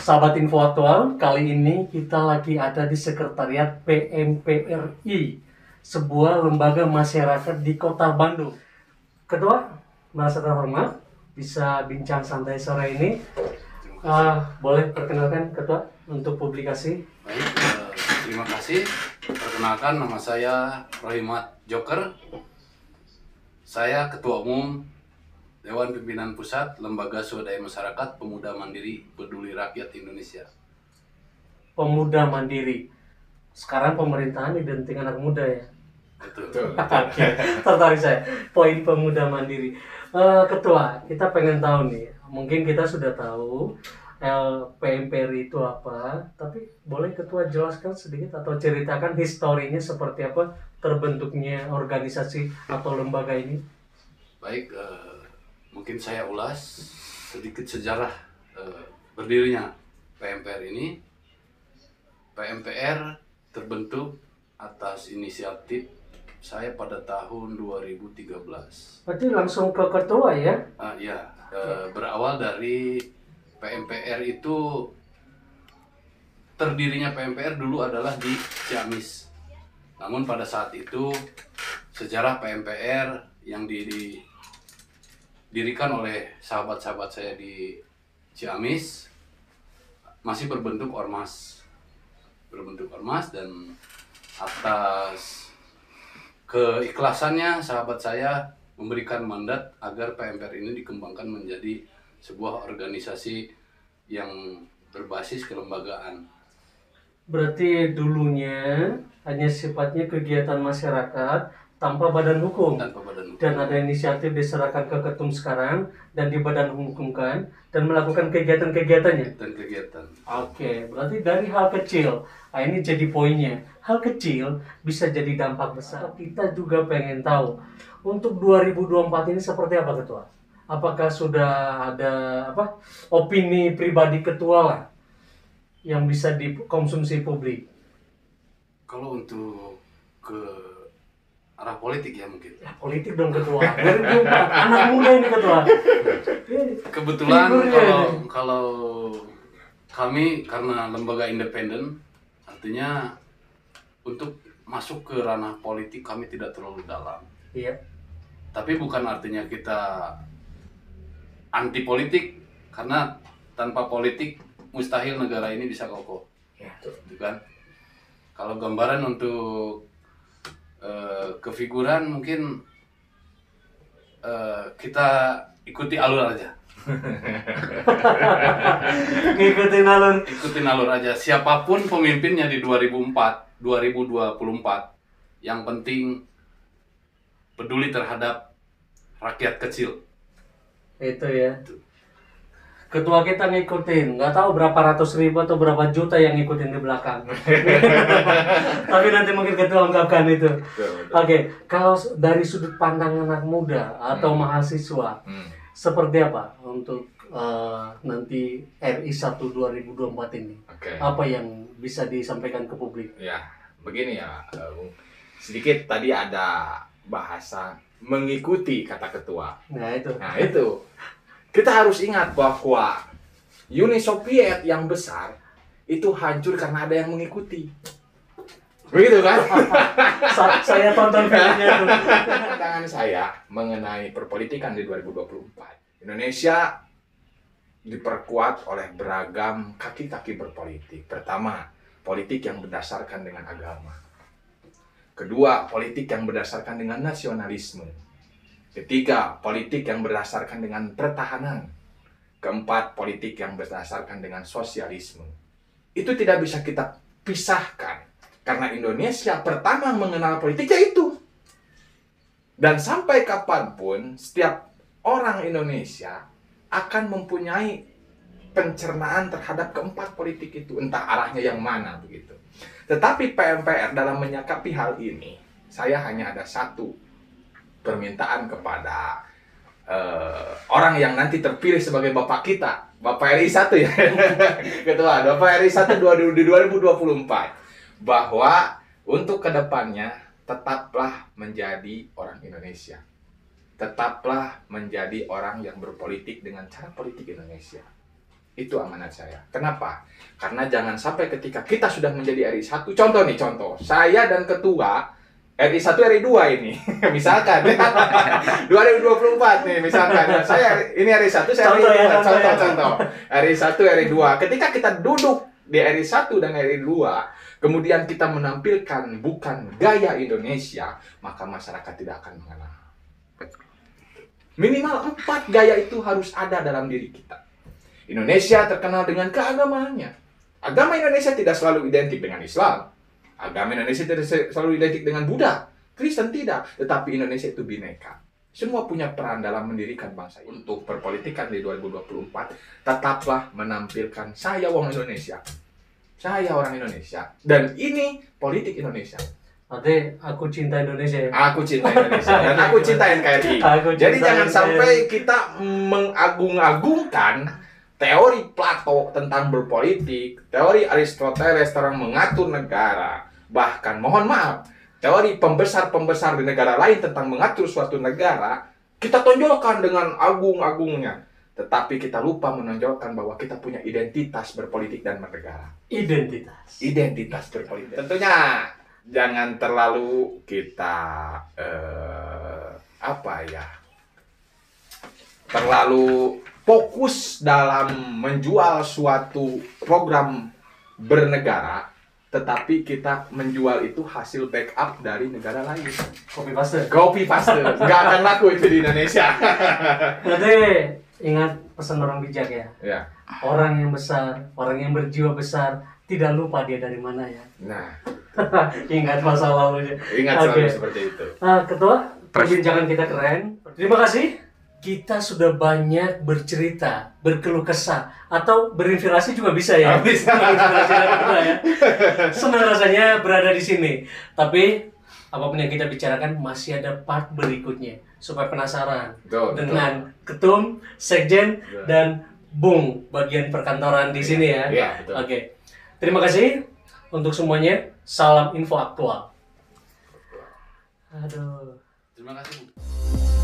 Sahabat Info Aktual, kali ini kita lagi ada di Sekretariat PMPRI, sebuah lembaga masyarakat di Kota Bandung. Ketua, merasa terhormat bisa bincang santai sore ini. Boleh perkenalkan Ketua untuk publikasi? Baik, terima kasih. Perkenalkan, nama saya Rohimat Joker. Saya Ketua Umum Dewan Pimpinan Pusat Lembaga Swadaya Masyarakat Pemuda Mandiri Peduli Rakyat Indonesia. Pemuda Mandiri. Sekarang pemerintahan identik anak muda ya? Betul. Oke, tertarik saya. Poin Pemuda Mandiri. Ketua, kita pengen tahu nih. Mungkin kita sudah tahu PMPRI itu apa, tapi boleh Ketua jelaskan sedikit atau ceritakan historinya seperti apa terbentuknya organisasi atau lembaga ini? Baik, mungkin saya ulas sedikit sejarah berdirinya PMPR ini. PMPR terbentuk atas inisiatif saya pada tahun 2013. Berarti langsung ke Ketua ya? Berawal dari PMPR itu, terdirinya PMPR dulu adalah di Ciamis. Namun pada saat itu sejarah PMPR yang didirikan oleh sahabat-sahabat saya di Ciamis masih berbentuk ormas. Dan atas keikhlasannya sahabat saya memberikan mandat agar PMPR ini dikembangkan menjadi sebuah organisasi yang berbasis kelembagaan. Berarti dulunya hanya sifatnya kegiatan masyarakat tanpa badan hukum. Dan ada inisiatif diserahkan ke ketum sekarang dan di badan hukumkan dan melakukan kegiatan-kegiatannya. Oke, berarti dari hal kecil. Nah, ini jadi poinnya. Hal kecil bisa jadi dampak besar. Kita juga pengen tahu untuk 2024 ini seperti apa, Ketua? Apakah sudah ada opini pribadi Ketua lah yang bisa dikonsumsi publik? Kalau untuk ke arah politik ya mungkin. Ya, politik dong Ketua. 2024, anak muda ini Ketua. Kebetulan kalau kami karena lembaga independen, artinya untuk masuk ke ranah politik kami tidak terlalu dalam. Iya. Tapi bukan artinya kita anti politik, karena tanpa politik mustahil negara ini bisa kokoh. Ya, gitu kan? Kalau gambaran untuk kefiguran mungkin kita ikuti alur aja. Ikutin alur aja. Siapapun pemimpinnya di 2024, yang penting peduli terhadap rakyat kecil. Itu ya. Ketua kita ngikutin, nggak tahu berapa ratus ribu atau berapa juta yang ngikutin di belakang. Tapi nanti mungkin Ketua ungkapkan itu. Oke, kalau dari sudut pandang anak muda atau mahasiswa, seperti apa untuk nanti RI 1 2024 ini? Apa yang bisa disampaikan ke publik? Ya, begini ya, sedikit tadi ada bahasa mengikuti kata Ketua. Nah itu. Kita harus ingat bahwa Uni Soviet yang besar itu hancur karena ada yang mengikuti. Begitu kan? Saya tonton filmnya itu. Pandangan saya mengenai perpolitikan di 2024. Indonesia diperkuat oleh beragam kaki-kaki berpolitik. Pertama, politik yang berdasarkan dengan agama. Kedua, politik yang berdasarkan dengan nasionalisme. Ketiga, politik yang berdasarkan dengan pertahanan. Keempat, politik yang berdasarkan dengan sosialisme. Itu tidak bisa kita pisahkan. Karena Indonesia pertama mengenal politik yaitu. Dan sampai kapanpun, setiap orang Indonesia akan mempunyai pencernaan terhadap keempat politik itu. Entah arahnya yang mana begitu. Tetapi PMPR dalam menyikapi hal ini, saya hanya ada satu permintaan kepada orang yang nanti terpilih sebagai Bapak kita, Bapak RI 1 ya, Ketua, Bapak RI 1 2024, bahwa untuk kedepannya tetaplah menjadi orang Indonesia, tetaplah menjadi orang yang berpolitik dengan cara politik Indonesia. Itu amanat saya. Kenapa? Karena jangan sampai ketika kita sudah menjadi RI 1, contoh nih, saya dan ketua RI 1 RI 2 ini, misalkan 2024 nih, misalkan saya ini RI 1, saya RI 2, contoh RI 1 RI 2. Ketika kita duduk di RI 1 dan RI 2, kemudian kita menampilkan bukan gaya Indonesia, maka masyarakat tidak akan mengenal. Minimal 4 gaya itu harus ada dalam diri kita. Indonesia terkenal dengan keagamaannya. Agama Indonesia tidak selalu identik dengan Islam. Agama Indonesia tidak selalu identik dengan Buddha. Kristen tidak. Tetapi Indonesia itu bineka. Semua punya peran dalam mendirikan bangsa. Untuk perpolitikan di 2024, tetaplah menampilkan saya orang Indonesia. Saya orang Indonesia. Dan ini politik Indonesia. Ade, aku cinta Indonesia. Aku cinta Indonesia. Dan aku cinta NKRI. Jadi jangan sampai kita mengagung-agungkan teori Plato tentang berpolitik, teori Aristoteles tentang mengatur negara, bahkan mohon maaf, teori pembesar-pembesar di negara lain tentang mengatur suatu negara, kita tonjolkan dengan agung-agungnya. Tetapi kita lupa menonjolkan bahwa kita punya identitas berpolitik dan bernegara. Identitas berpolitik. Tentunya jangan terlalu kita terlalu fokus dalam menjual suatu program bernegara, tetapi kita menjual itu hasil backup dari negara lain. Copy paste. Nggak akan laku itu di Indonesia. Jadi ingat pesan orang bijak ya. Ya. Orang yang besar, orang yang berjiwa besar, tidak lupa dia dari mana ya. Nah, Ingat masa lalunya. ingat selalu seperti itu. Ketua, perbincangan kita keren. Terima kasih. Kita sudah banyak bercerita, berkeluh kesah, atau berinspirasi juga bisa ya. Bisa. Ya. Senang rasanya berada di sini. Tapi apapun yang kita bicarakan masih ada part berikutnya supaya penasaran dengan ketum, sekjen, dan bung bagian perkantoran di sini ya. Iya, betul. Oke. Terima kasih untuk semuanya. Salam info aktual. Aduh. Terima kasih, Bu.